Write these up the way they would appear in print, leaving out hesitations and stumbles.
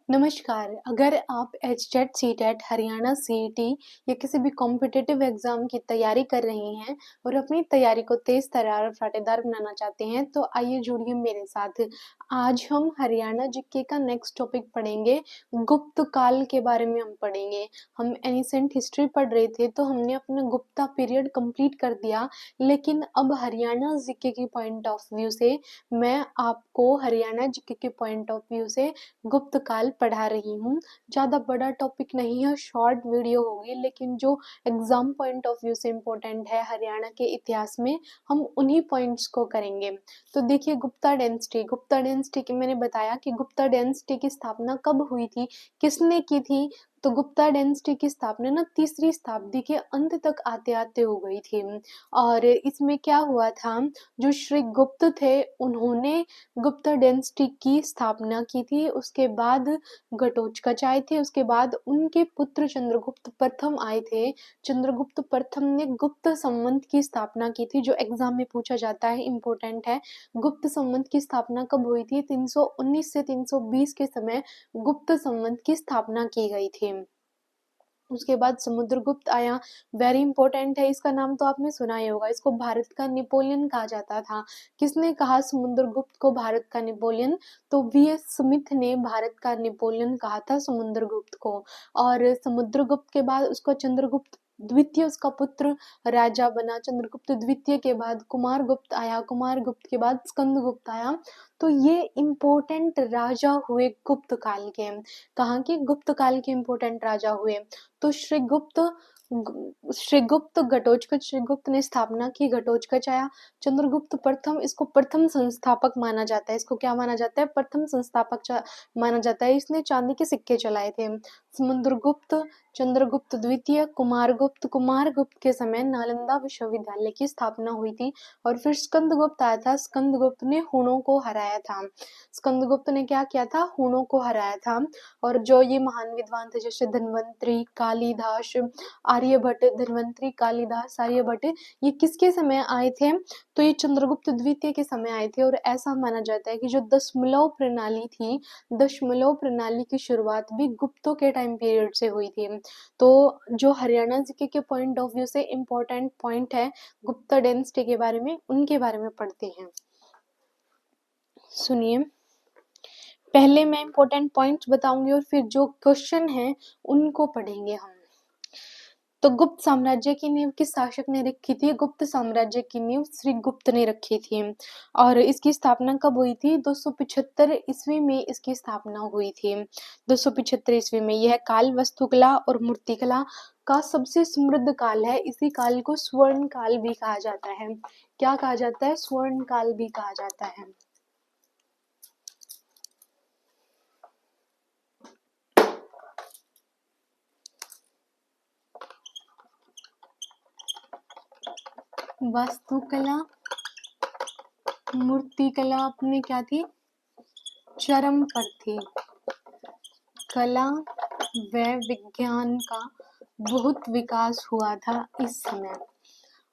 नमस्कार। अगर आप एचटेट, सीटेट, हरियाणा सीईटी या किसी भी कॉम्पिटिटिव एग्जाम की तैयारी कर रहे हैं और अपनी तैयारी को तेज तर्रार और फाटेदार बनाना चाहते हैं तो आइए जुड़िए मेरे साथ। आज हम हरियाणा जीके का नेक्स्ट टॉपिक पढ़ेंगे। गुप्त काल के बारे में हम पढ़ेंगे। हम एनिसेंट हिस्ट्री पढ़ रहे थे तो हमने अपना गुप्ता पीरियड कंप्लीट कर दिया, लेकिन अब हरियाणा जीके की पॉइंट ऑफ व्यू से मैं आपको हरियाणा जीके के पॉइंट ऑफ व्यू से गुप्त काल पढ़ा रही हूँ। ज़्यादा बड़ा टॉपिक नहीं है, शॉर्ट वीडियो होगी, लेकिन जो एग्जाम पॉइंट ऑफ व्यू से इम्पोर्टेंट है हरियाणा के इतिहास में, हम उन्हीं पॉइंट्स को करेंगे। तो देखिए, गुप्ता डेंसिटी की मैंने बताया कि गुप्ता डेंसिटी की स्थापना कब हुई थी, किसने की थी। तो गुप्ता डेंसिटी की स्थापना ना 3री शताब्दी के अंत तक आते आते हो गई थी। और इसमें क्या हुआ था, जो श्री गुप्त थे उन्होंने गुप्ता डेंसिटी की स्थापना की थी। उसके बाद घटोत्कच आए थे, उसके बाद उनके पुत्र चंद्रगुप्त प्रथम आए थे। चंद्रगुप्त प्रथम ने गुप्त संवंत की स्थापना की थी, जो एग्जाम में पूछा जाता है, इम्पोर्टेंट है। गुप्त संवंत की स्थापना कब हुई थी? 319 से 320 के समय गुप्त संवंत की स्थापना की गई थी। उसके बाद समुद्रगुप्त आया, वेरी इंपॉर्टेंट है। इसका नाम तो आपने सुना ही होगा। इसको भारत का नेपोलियन कहा जाता था। किसने कहा समुद्रगुप्त को भारत का नेपोलियन? तो वी.एस. स्मिथ ने भारत का नेपोलियन कहा था समुद्रगुप्त को। और समुद्रगुप्त के बाद उसको चंद्रगुप्त द्वितीय उसका पुत्र राजा बना। चंद्रगुप्त द्वितीय के बाद कुमारगुप्त आया, कुमारगुप्त के बाद स्कंदगुप्त आया। तो ये इम्पोर्टेंट राजा हुए गुप्त काल के। कहाँ के? गुप्त काल के इम्पोर्टेंट राजा हुए। तो श्रीगुप्त घटोत्कच, श्रीगुप्त ने स्थापना की, घटोत्कच आया। चंद्रगुप्त प्रथम, इसको प्रथम संस्थापक माना जाता है। इसको क्या माना जाता है? प्रथम संस्थापक माना जाता है। इसने चांदी के सिक्के चलाए थे। समुद्रगुप्त, चंद्रगुप्त द्वितीय, कुमारगुप्त के समय नालंदा विश्वविद्यालय की स्थापना हुई थी। और फिर स्कंदगुप्त आया था। स्कंदगुप्त ने हुणों को हराया था। स्कंदगुप्त ने क्या किया था? हुणों को हराया था। और जो ये महान विद्वान थे, जैसे धन्वंतरी, कालिदास, आर्यभट्ट, धन्वंतरी, कालिदास, आर्यभट्ट, ये किसके समय आए थे? तो ये चंद्रगुप्त द्वितीय के समय आए थे। और ऐसा माना जाता है कि जो दशमलव प्रणाली थी, दशमलव प्रणाली की शुरुआत भी गुप्तों के टाइम पीरियड से हुई थी। तो जो हरियाणा जीके के पॉइंट ऑफ व्यू से इम्पोर्टेंट पॉइंट है गुप्ता डेंसिटी के बारे में, उनके बारे में पढ़ते हैं। सुनिए, पहले मैं इम्पोर्टेंट पॉइंट्स बताऊंगी और फिर जो क्वेश्चन है उनको पढ़ेंगे हम। तो गुप्त साम्राज्य की नींव किस शासक ने रखी थी? गुप्त साम्राज्य की नींव श्री गुप्त ने रखी थी। और इसकी स्थापना कब हुई थी? 275 ईस्वी में इसकी स्थापना हुई थी। 275 ईस्वी में। यह काल वास्तुकला और मूर्तिकला का सबसे समृद्ध काल है। इसी काल को स्वर्ण काल भी कहा जाता है। क्या कहा जाता है? स्वर्ण काल भी कहा जाता है। वास्तुकला, मूर्तिकला अपने क्या थी? चरम पर थी। कला व विज्ञान का बहुत विकास हुआ था इस समय।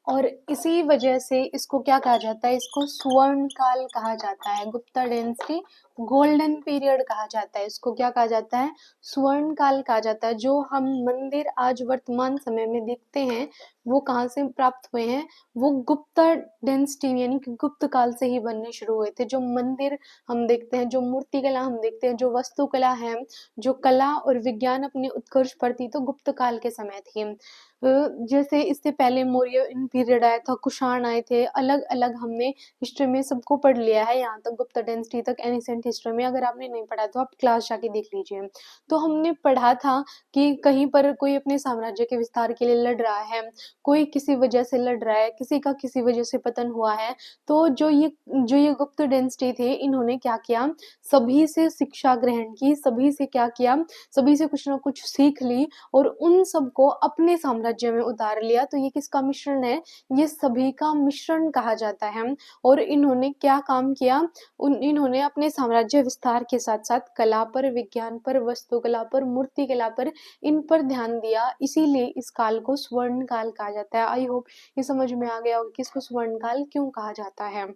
और इसी वजह से इसको क्या कहा जाता है? इसको स्वर्ण काल कहा जाता है। गुप्ता डेंसिटी गोल्डन पीरियड कहा जाता है। इसको क्या कहा जाता है? स्वर्ण काल कहा जाता है। जो हम मंदिर आज वर्तमान समय में देखते हैं वो कहाँ से प्राप्त हुए हैं? वो गुप्ता डेंसिटी यानी कि गुप्त काल से ही बनने शुरू हुए थे। जो मंदिर हम देखते हैं, जो मूर्तिकला हम देखते हैं, जो वस्तुकला है, जो कला और विज्ञान अपने उत्कर्ष पर थी, तो गुप्त काल के समय थी। जैसे इससे पहले मौर्य पीरियड आया था, कुषाण आए थे, अलग अलग हमने हिस्ट्री में सबको पढ़ लिया है, यहाँ तक गुप्ता डेंसिटी तक एनिसेंट हिस्ट्री में। अगर आपने नहीं पढ़ा तो आप क्लास जाके देख लीजिए। तो हमने पढ़ा था कि कहीं पर कोई अपने साम्राज्य के विस्तार के लिए लड़ रहा है, कोई किसी वजह से लड़ रहा है, किसी का किसी वजह से पतन हुआ है। तो जो ये गुप्त डेंसिटी थे, इन्होंने क्या किया? सभी से शिक्षा ग्रहण की, सभी से क्या किया? सभी से कुछ ना कुछ सीख ली और उन सबको अपने साम्राज्य में उतार लिया। तो ये किसका मिश्रण है? ये सभी का मिश्रण कहा जाता है। और इन्होंने क्या काम किया? इन्होंने अपने साम्राज्य विस्तार के साथ साथ कला पर, विज्ञान पर, वस्तुकला पर, मूर्तिकला पर, इन पर ध्यान दिया। इसीलिए इस काल को स्वर्ण काल कहा जाता है। आई होप ये समझ में आ गया होगा कि इसको स्वर्ण काल क्यों कहा जाता है।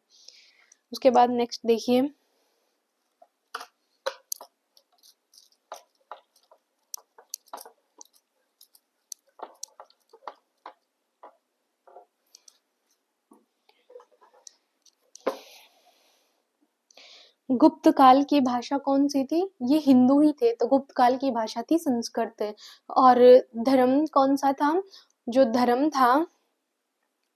उसके बाद नेक्स्ट देखिए, गुप्त काल की भाषा कौन-सी थी? ये हिंदू ही थे, तो गुप्त काल की भाषा थी संस्कृत। और धर्म कौन-सा था? जो धर्म था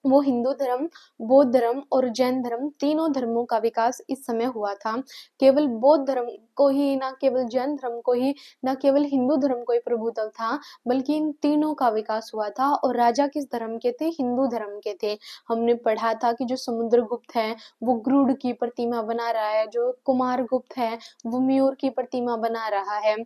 वो हिंदू धर्म, बौद्ध धर्म और जैन धर्म तीनों धर्मों का विकास इस समय हुआ था। केवल बौद्ध धर्म को ही, ना केवल जैन धर्म को ही, ना केवल हिंदू धर्म को ही प्रभुत्व था, बल्कि इन तीनों का विकास हुआ था। और राजा किस धर्म के थे? हिंदू धर्म के थे। हमने पढ़ा था कि जो समुद्रगुप्त है वो गरुड़ की प्रतिमा बना रहा है, जो कुमारगुप्त है वो मयूर की प्रतिमा बना रहा है।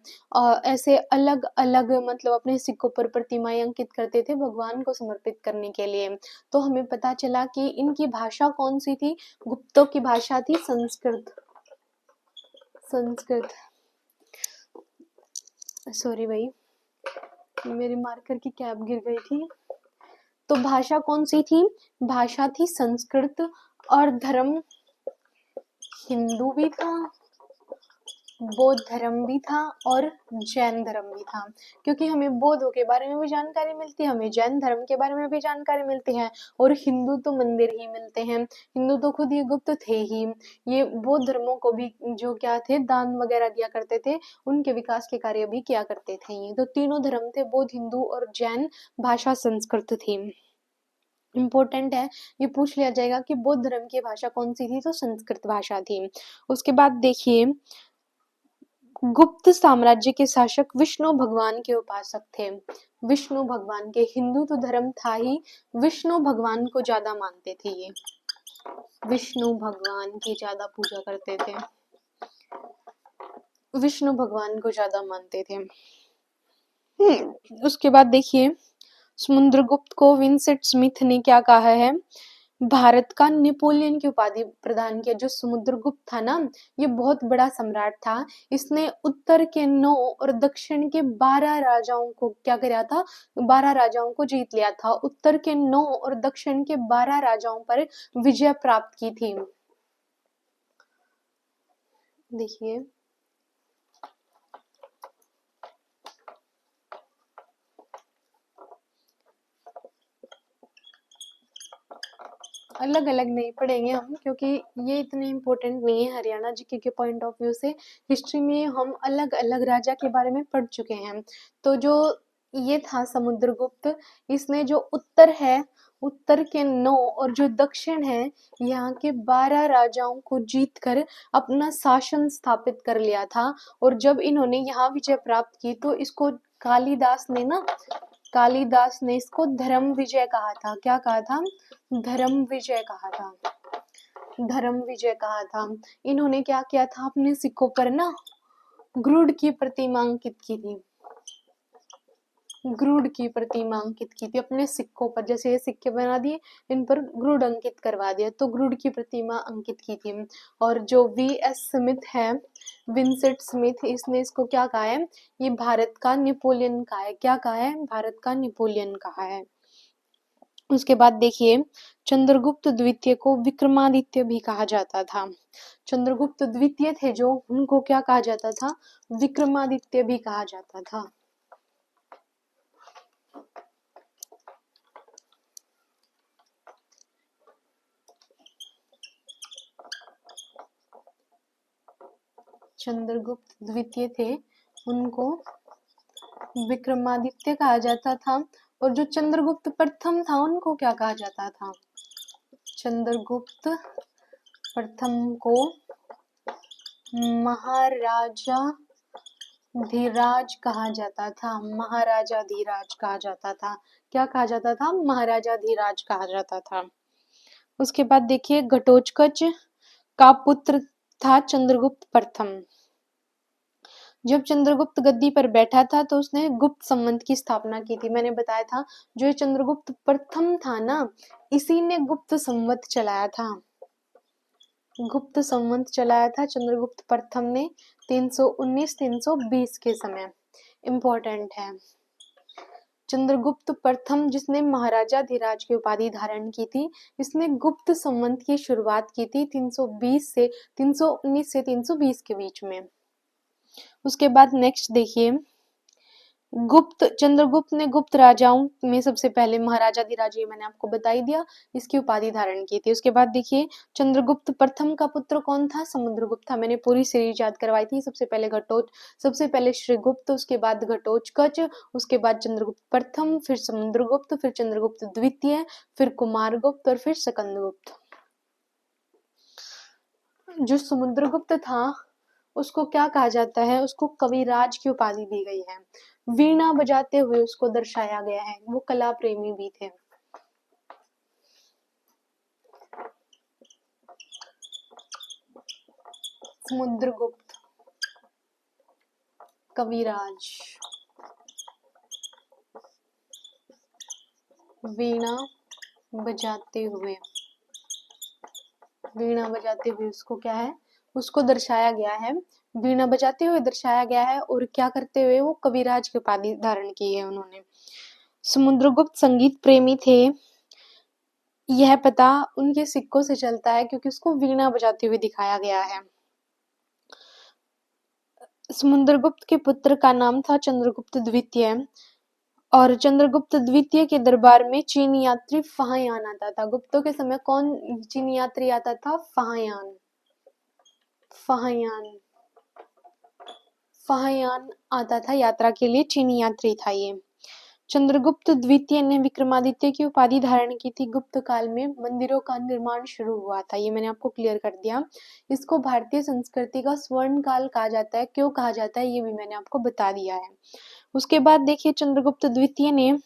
ऐसे अलग-अलग मतलब अपने सिक्कों पर प्रतिमाएँ अंकित करते थे भगवान को समर्पित करने के लिए। तो हमें पता चला कि इनकी भाषा कौन-सी थी? गुप्तों की भाषा थी संस्कृत। संस्कृत। सॉरी भाई, मेरे मार्कर की कैप गिर गई थी। तो भाषा कौन-सी थी? भाषा थी संस्कृत। और धर्म हिंदू भी था, बौद्ध धर्म भी था और जैन धर्म भी था। क्योंकि हमें बौद्धों के बारे में भी जानकारी मिलती है, हमें जैन धर्म के बारे में भी जानकारी मिलती है, और हिंदू तो मंदिर ही मिलते हैं। हिंदू तो खुद ये गुप्त थे ही। ये बौद्ध धर्मों को भी जो क्या थे, दान वगैरह दिया करते थे, उनके विकास के कार्य भी किया करते थे ये। तो तीनों धर्म थे, बौद्ध, हिंदू और जैन। भाषा संस्कृत थी। इम्पोर्टेंट है, ये पूछ लिया जाएगा कि बौद्ध धर्म की भाषा कौन सी थी, तो संस्कृत भाषा थी। उसके बाद देखिए, गुप्त साम्राज्य के शासक विष्णु भगवान के उपासक थे। विष्णु भगवान के, हिंदू तो धर्म था ही, विष्णु भगवान को ज्यादा मानते थे ये। विष्णु भगवान की ज्यादा पूजा करते थे, विष्णु भगवान को ज्यादा मानते थे। उसके बाद देखिए, समुद्रगुप्त को विंसेंट स्मिथ ने क्या कहा है? भारत का नेपोलियन की उपाधि प्रदान किया। जो समुद्रगुप्त था ना, ये बहुत बड़ा सम्राट था। इसने उत्तर के 9 और दक्षिण के 12 राजाओं को क्या किया था? 12 राजाओं को जीत लिया था। उत्तर के 9 और दक्षिण के 12 राजाओं पर विजय प्राप्त की थी। देखिए, अलग अलग नहीं पढ़ेंगे हम, क्योंकि ये इतने इम्पोर्टेंट नहीं है हरियाणा जीके के पॉइंट ऑफ व्यू से। हिस्ट्री में हम अलग अलग राजा के बारे में पढ़ चुके हैं। तो जो ये था समुद्रगुप्त, इसने जो उत्तर है, उत्तर के 9 और जो दक्षिण है, यहाँ के 12 राजाओं को जीतकर अपना शासन स्थापित कर लिया था। और जब इन्होंने यहाँ विजय प्राप्त की, तो इसको कालिदास ने इसको धर्म विजय कहा था। क्या कहा था? धर्म विजय कहा था। धर्म विजय कहा था। इन्होंने क्या किया था? अपने सिक्कों पर ना गरुड़ की प्रतिमा अंकित की थी। गरुड़ की प्रतिमा अंकित की थी अपने सिक्कों पर। जैसे ये सिक्के बना दिए, इन पर गरुड़ अंकित करवा दिया, तो गरुड़ की प्रतिमा अंकित की थी। और जो वी.एस. स्मिथ है, विंसेंट स्मिथ, इसने इसको क्या कहा है? ये भारत का नेपोलियन कहा है। क्या कहा है? भारत का नेपोलियन कहा है। उसके बाद देखिए, चंद्रगुप्त द्वितीय को विक्रमादित्य भी कहा जाता था। चंद्रगुप्त द्वितीय थे जो, उनको क्या कहा जाता था? विक्रमादित्य भी कहा जाता था। चंद्रगुप्त द्वितीय थे, उनको विक्रमादित्य कहा जाता था। और जो चंद्रगुप्त प्रथम था, उनको क्या कहा जाता था? चंद्रगुप्त प्रथम को महाराजा धीराज कहा जाता था। महाराजा धीराज कहा जाता था। क्या कहा जाता था? महाराजा धीराज कहा जाता था। उसके बाद देखिए, घटोत्कच का पुत्र था चंद्रगुप्त प्रथम। जब चंद्रगुप्त गद्दी पर बैठा था, तो उसने गुप्त संवत की स्थापना की थी। मैंने बताया था, जो ये चंद्रगुप्त प्रथम था ना, इसी ने गुप्त संवत चलाया था। गुप्त संवत चलाया था चंद्रगुप्त प्रथम ने 319-320 के समय। इम्पोर्टेंट है। चंद्रगुप्त प्रथम, जिसने महाराजा धीराज की उपाधि धारण की थी, इसने गुप्त संवत की शुरुआत की थी 319 से 320 के बीच में। उसके बाद नेक्स्ट देखिए, चंद्रगुप्त ने गुप्त राजाओं में सबसे पहले महाराजाधिराज, ये मैंने आपको बता ही दिया, इसकी उपाधि धारण की थी। उसके बाद देखिए चंद्रगुप्त प्रथम का पुत्र कौन था? समुद्रगुप्त था। मैंने पूरी सीरीज याद करवाई थी। सबसे पहले श्रीगुप्त, उसके बाद घटोत्कच, उसके बाद चंद्रगुप्त प्रथम, फिर समुद्रगुप्त, फिर चंद्रगुप्त द्वितीय, फिर कुमारगुप्त और फिर स्कंदगुप्त। जो समुद्रगुप्त था उसको क्या कहा जाता है? उसको कविराज की उपाधि दी गई है। वीणा बजाते हुए उसको दर्शाया गया है, वो कला प्रेमी भी थे। समुद्रगुप्त, कविराज, वीणा बजाते हुए, वीणा बजाते हुए उसको क्या है? उसको दर्शाया गया है, वीणा बजाते हुए दर्शाया गया है। और क्या करते हुए? वो कविराज की उपाधि धारण की है उन्होंने। समुद्रगुप्त संगीत प्रेमी थे, यह पता उनके सिक्कों से चलता है क्योंकि उसको वीणा बजाते हुए दिखाया गया है। समुद्रगुप्त के पुत्र का नाम था चंद्रगुप्त द्वितीय, और चंद्रगुप्त द्वितीय के दरबार में चीनी यात्री फाहियान आता था। गुप्तों के समय कौन चीनी यात्री आता था? फाहियान। फाहियान फाहियान आता था यात्रा के लिए, चीनी यात्री था ये। चंद्रगुप्त द्वितीय ने विक्रमादित्य की उपाधि धारण की थी। गुप्त काल में मंदिरों का निर्माण शुरू हुआ था, ये मैंने आपको क्लियर कर दिया। इसको भारतीय संस्कृति का स्वर्ण काल कहा जाता है। क्यों कहा जाता है ये भी मैंने आपको बता दिया है। उसके बाद देखिए चंद्रगुप्त द्वितीय ने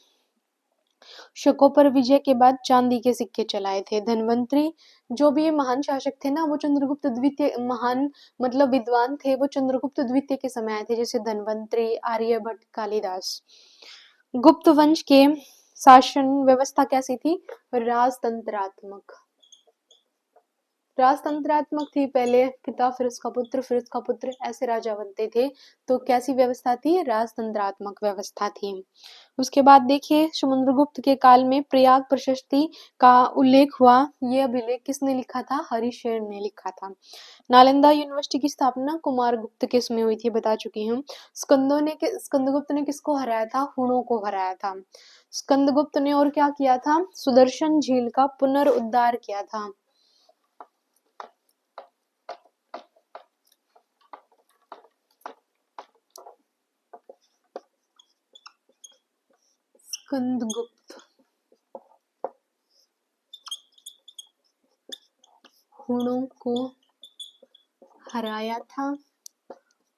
शकों पर विजय के बाद चांदी के सिक्के चलाए थे। धनवंतरी, जो भी ये महान शासक थे ना, वो चंद्रगुप्त द्वितीय, महान मतलब विद्वान थे, वो चंद्रगुप्त द्वितीय के समय आए थे, जैसे धनवंतरी, आर्यभट्ट, कालिदास। गुप्त वंश के शासन व्यवस्था कैसी थी? राजतंत्रात्मक। राजतंत्रात्मक थी। पहले पिता, फिर उसका पुत्र, फिर उसका पुत्र, ऐसे राजा बनते थे। तो कैसी व्यवस्था थी? राजतंत्रात्मक व्यवस्था थी। उसके बाद देखिए समुद्रगुप्त के काल में प्रयाग प्रशस्ति का उल्लेख हुआ। ये अभिलेख किसने लिखा था? हरिशेन ने लिखा था। नालंदा यूनिवर्सिटी की स्थापना कुमारगुप्त के समय हुई थी, बता चुकी हूँ। स्कंदगुप्त ने किसको हराया था? हुणों को हराया था। स्कंदगुप्त ने और क्या किया था? सुदर्शन झील का पुनरुद्धार किया था। स्कंदगुप्त हुणों को हराया था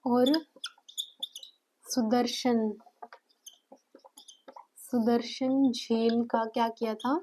और सुदर्शन झील का क्या किया था?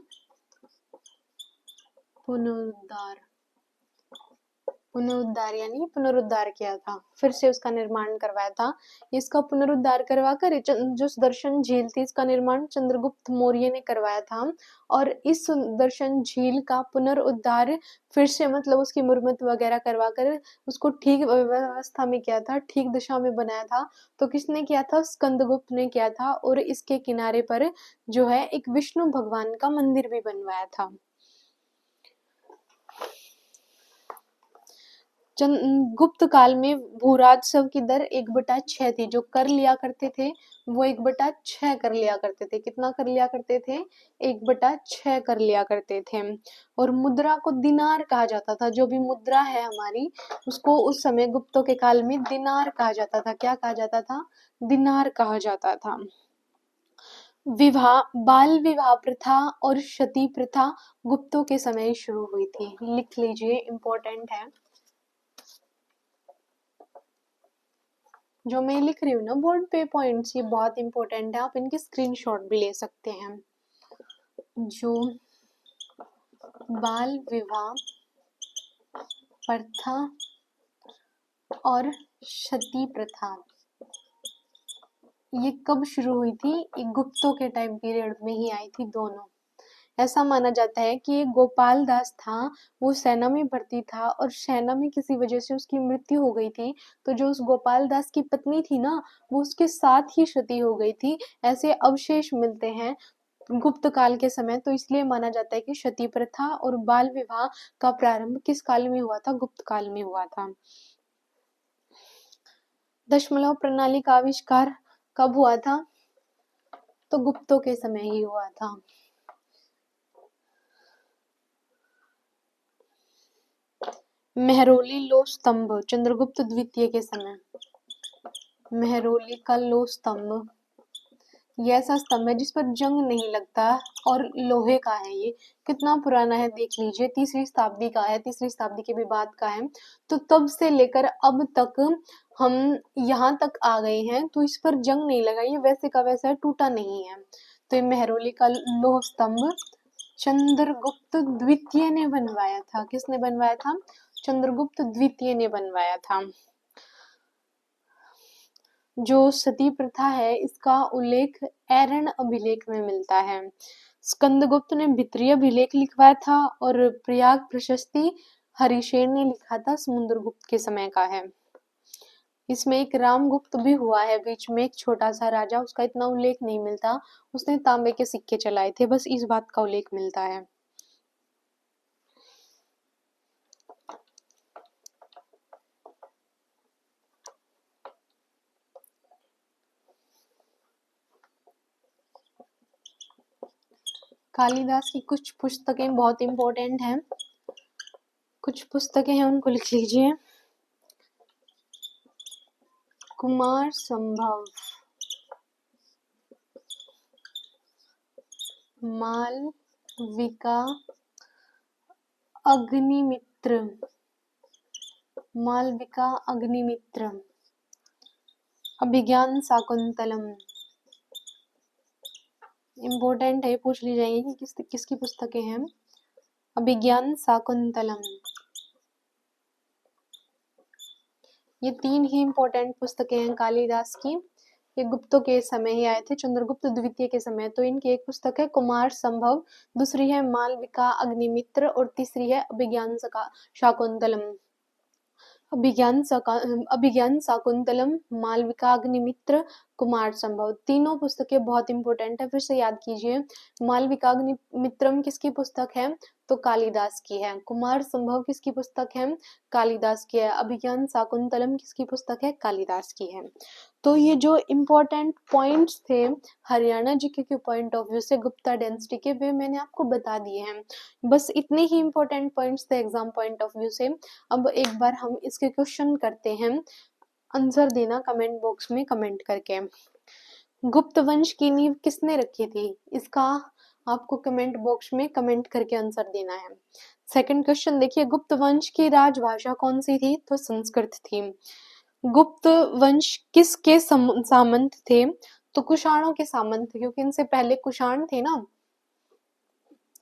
पुनरुद्धार किया था, फिर से उसका निर्माण करवाया था। इसका पुनरुद्धार करवाकर जो सुदर्शन झील थी, इसका निर्माण चंद्रगुप्त मौर्य ने करवाया था। और इस सुदर्शन झील का पुनरुद्धार फिर से मतलब उसकी मुरम्मत वगैरह करवाकर उसको ठीक व्यवस्था में किया था, ठीक दिशा में बनाया था। तो किसने किया था? स्कंदगुप्त ने किया था। और इसके किनारे पर जो है एक विष्णु भगवान का मंदिर भी बनवाया था। गुप्त काल में भूराजस्व की दर 1/6 थी। जो कर लिया करते थे वो 1/6 कर लिया करते थे। कितना कर लिया करते थे? 1/6 कर लिया करते थे। और मुद्रा को दिनार कहा जाता था। जो भी मुद्रा है हमारी, उसको उस समय गुप्तों के काल में दिनार कहा जाता था। क्या कहा जाता था? दिनार कहा जाता था। बाल विवाह प्रथा और सती प्रथा गुप्तों के समय शुरू हुई थी। लिख लीजिए, इंपॉर्टेंट है। जो मैं लिख रही हूँ ना बोर्ड पे पॉइंट्स, ये बहुत इंपॉर्टेंट है। आप इनके स्क्रीनशॉट भी ले सकते हैं। जो बाल विवाह प्रथा और सती प्रथा, ये कब शुरू हुई थी? ये गुप्तों के टाइम पीरियड में ही आई थी दोनों। ऐसा माना जाता है कि गोपाल दास था, वो सेना में भर्ती था और सेना में किसी वजह से उसकी मृत्यु हो गई थी। तो जो उस गोपाल दास की पत्नी थी ना, वो उसके साथ ही सती हो गई थी। ऐसे अवशेष मिलते हैं गुप्त काल के समय। तो इसलिए माना जाता है कि सती प्रथा और बाल विवाह का प्रारंभ किस काल में हुआ था? गुप्त काल में हुआ था। दशमलव प्रणाली का आविष्कार कब हुआ था? तो गुप्तों के समय ही हुआ था। मेहरौली लोह स्तंभ चंद्रगुप्त द्वितीय के समय। मेहरौली का लोह स्तंभ ये ऐसा स्तंभ है जिस पर जंग नहीं लगता और लोहे का है। ये कितना पुराना है देख लीजिए, तीसरी शताब्दी का है, तीसरी शताब्दी के भी बाद का है। तो तब से लेकर अब तक हम यहाँ तक आ गए हैं, तो इस पर जंग नहीं लगा, ये वैसे का वैसा है, टूटा नहीं है। तो ये मेहरौली का लोह स्तंभ चंद्रगुप्त द्वितीय ने बनवाया था। किसने बनवाया था? चंद्रगुप्त द्वितीय ने बनवाया था। जो सती प्रथा है इसका उल्लेख ऐरण अभिलेख में मिलता है। स्कंदगुप्त ने भित्रीय अभिलेख लिखवाया था और प्रयाग प्रशस्ति हरिशेन ने लिखा था, समुद्रगुप्त के समय का है। इसमें एक रामगुप्त भी हुआ है बीच में, एक छोटा सा राजा, उसका इतना उल्लेख नहीं मिलता, उसने तांबे के सिक्के चलाए थे, बस इस बात का उल्लेख मिलता है। कालिदास की कुछ पुस्तकें बहुत इंपॉर्टेंट हैं, कुछ पुस्तकें हैं उनको लिख लीजिए। कुमार संभव, मालविका, अग्निमित्र, मालविका अग्निमित्र, अभिज्ञान शाकुंतलम इम्पोर्टेंट है, पूछ ली जाएगी कि किसकी पुस्तकें हैं। अभिज्ञान शाकुंतलम, ये तीन ही इम्पोर्टेंट पुस्तकें हैं कालिदास की। ये गुप्तों के समय ही आए थे, चंद्रगुप्त द्वितीय के समय। तो इनकी एक पुस्तक है कुमार संभव, दूसरी है मालविका अग्निमित्र और तीसरी है अभिज्ञान शाकुंतलम। अभिज्ञान शाकुंतलम, मालविका अग्निमित्र, कुमार संभव, तीनों पुस्तकें बहुत इंपॉर्टेंट है, फिर से याद कीजिए। मालविका अग्निमित्रम किसकी पुस्तक है? तो कालिदास की है। कुमार संभव किसकी पुस्तक है? कालिदास की है। अभिज्ञान शाकुंतलम किसकी पुस्तक है? कालिदास की है। तो ये जो इम्पोर्टेंट पॉइंट्स थे हरियाणा जीके के पॉइंट ऑफ व्यू से गुप्ता डेंसिटी के, वे मैंने आपको बता दिए हैं। बस इतने ही इम्पोर्टेंट पॉइंट्स थे एग्जाम पॉइंट ऑफ व्यू से। अब एक बार हम इसके क्वेश्चन करते हैं, आंसर देना कमेंट बॉक्स में कमेंट करके। गुप्त वंश की नींव किसने रखी थी? इसका आपको कमेंट बॉक्स में कमेंट करके आंसर देना है। सेकंड क्वेश्चन देखिए, गुप्त वंश की राजभाषा कौन सी थी? तो संस्कृत थी। गुप्त वंश किसके सामंत थे? तो कुषाणों के सामंत थे, क्योंकि इनसे पहले कुषाण थे ना,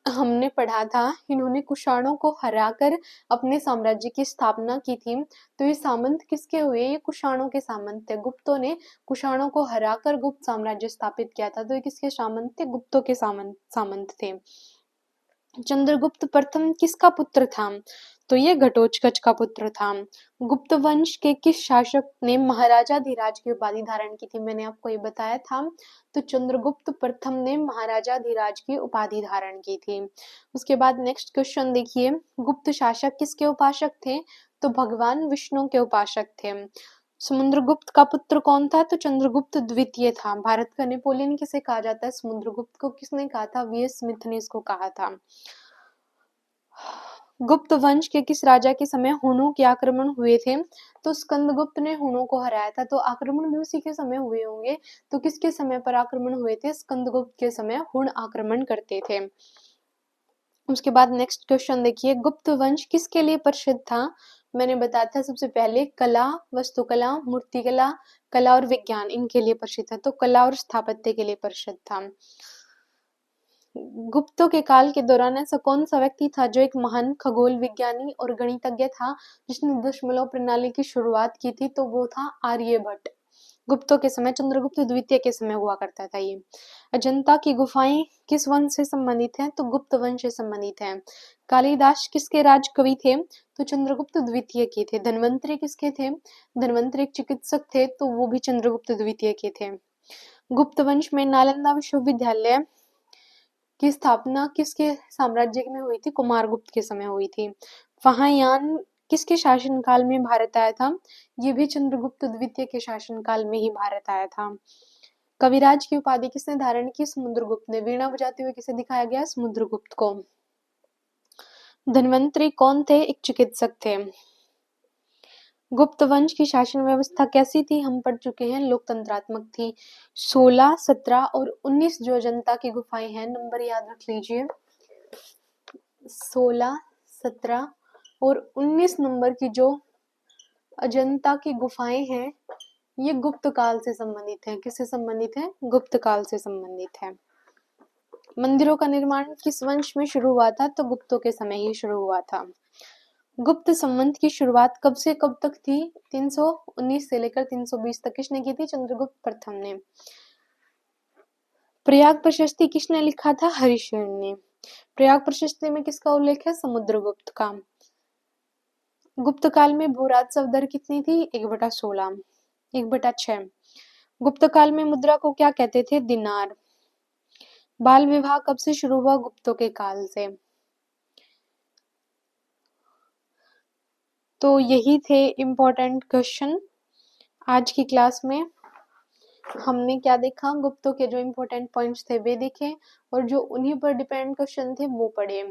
हमने पढ़ा था इन्होंने कुषाणों को हराकर अपने साम्राज्य की स्थापना की थी। तो ये सामंत किसके हुए? ये कुषाणों के सामंत थे। गुप्तों ने कुषाणों को हराकर गुप्त साम्राज्य स्थापित किया था, तो ये किसके सामंत थे? गुप्तों के सामंत थे। चंद्रगुप्त प्रथम किसका पुत्र था? तो ये घटोत्कच का पुत्र था। गुप्त वंश के किस शासक ने महाराजाधिराज की उपाधि धारण की थी? मैंने आपको ये बताया था। तो चंद्रगुप्त प्रथम ने महाराजाधिराज की उपाधि धारण की थी। उसके बाद नेक्स्ट क्वेश्चन देखिए, गुप्त शासक किसके उपासक थे? तो भगवान विष्णु के उपासक थे। समुद्रगुप्त का पुत्र कौन था? तो चंद्रगुप्त द्वितीय था। भारत का नेपोलियन किसे कहा जाता है? समुद्रगुप्त को। किसने कहा था? वी.एस. स्मिथ ने इसको कहा था। गुप्त वंश के किस राजा के समय हुणों के आक्रमण हुए थे? तो स्कंदगुप्त ने हुणों को हराया था। तो आक्रमण भी उसी के समय हुए होंगे। तो किसके समय पर आक्रमण हुए थे? स्कंदगुप्त के समय हुण आक्रमण करते थे। उसके बाद नेक्स्ट क्वेश्चन देखिए, गुप्त वंश किसके लिए प्रसिद्ध था? मैंने बताया था सबसे पहले कला, वस्तुकला, मूर्तिकला, कला और विज्ञान, इनके लिए प्रसिद्ध था। तो कला और स्थापत्य के लिए प्रसिद्ध था। गुप्तों के काल के दौरान ऐसा कौन सा व्यक्ति था जो एक महान खगोल विज्ञानी और गणितज्ञ था, जिसने दशमलव प्रणाली की शुरुआत की थी? तो वो था आर्यभट्ट। गुप्तों के समय, चंद्रगुप्त द्वितीय के समय हुआ करता था ये। अजंता की गुफाएं किस वंश से संबंधित हैं? तो गुप्त वंश से संबंधित हैं। कालिदास किसके राजकवि थे? तो चंद्रगुप्त द्वितीय के थे। धन्वंतरी किसके थे? धन्वंतरी एक चिकित्सक थे, तो वो भी चंद्रगुप्त द्वितीय के थे। गुप्त वंश में नालंदा विश्वविद्यालय की स्थापना किसके साम्राज्य में हुई थी? कुमारगुप्त के समय हुई थी। फाहयान किसके शासनकाल में भारत आया था? ये भी चंद्रगुप्त द्वितीय के शासनकाल में ही भारत आया था। कविराज की उपाधि किसने धारण की? समुद्रगुप्त ने। वीणा बजाते हुए किसे दिखाया गया? समुद्रगुप्त को। धन्वंतरी कौन थे? एक चिकित्सक थे। गुप्त वंश की शासन व्यवस्था कैसी थी? हम पढ़ चुके हैं, लोकतंत्रात्मक थी। 16, 17 और 19 जो अजंता की गुफाएं हैं, नंबर याद रख लीजिए। 16, 17 और 19 नंबर की जो अजंता की गुफाएं हैं, ये गुप्त काल से संबंधित हैं। किससे संबंधित है? गुप्त काल से संबंधित है। मंदिरों का निर्माण किस वंश में शुरू हुआ था? तो गुप्तों के समय ही शुरू हुआ था। गुप्त संवत की शुरुआत कब से कब तक थी? 319 से लेकर 320 तक। किसने की थी? चंद्रगुप्त प्रथम ने। प्रयाग प्रशस्ति किसने लिखा था? हरिशरण ने। प्रयाग प्रशस्ति में किसका उल्लेख है? समुद्रगुप्त का। गुप्त काल में भू राजस्व दर कितनी थी? 1/16, 1/6। गुप्त काल में मुद्रा को क्या कहते थे? दिनार। बाल विवाह कब से शुरू हुआ? गुप्तों के काल से। तो यही थे इम्पोर्टेंट क्वेश्चन आज की क्लास में। हमने क्या देखा? गुप्तों के जो इम्पोर्टेंट पॉइंट्स थे वे देखे और जो उन्हीं पर डिपेंड क्वेश्चन थे वो पढ़े।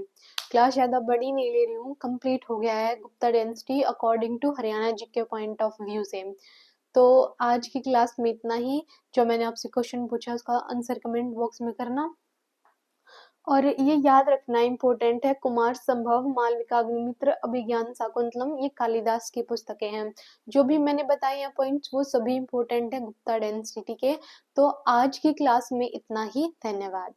क्लास ज़्यादा बड़ी नहीं ले रही हूँ, कंप्लीट हो गया है Gupta density according to Haryana GK point of view से। तो आज की क्लास में इतना ही। जो मैंने आपसे क्वेश्चन पूछा उसका आंसर कमेंट बॉक्स में करना। और ये याद रखना इम्पोर्टेंट है, कुमार संभव, मालविका अग्निमित्र, अभिज्ञान शाकुंतलम, ये कालिदास की पुस्तकें हैं। जो भी मैंने बताए हैं पॉइंट्स वो सभी इम्पोर्टेंट है गुप्ता डेंसिटी के। तो आज की क्लास में इतना ही। धन्यवाद।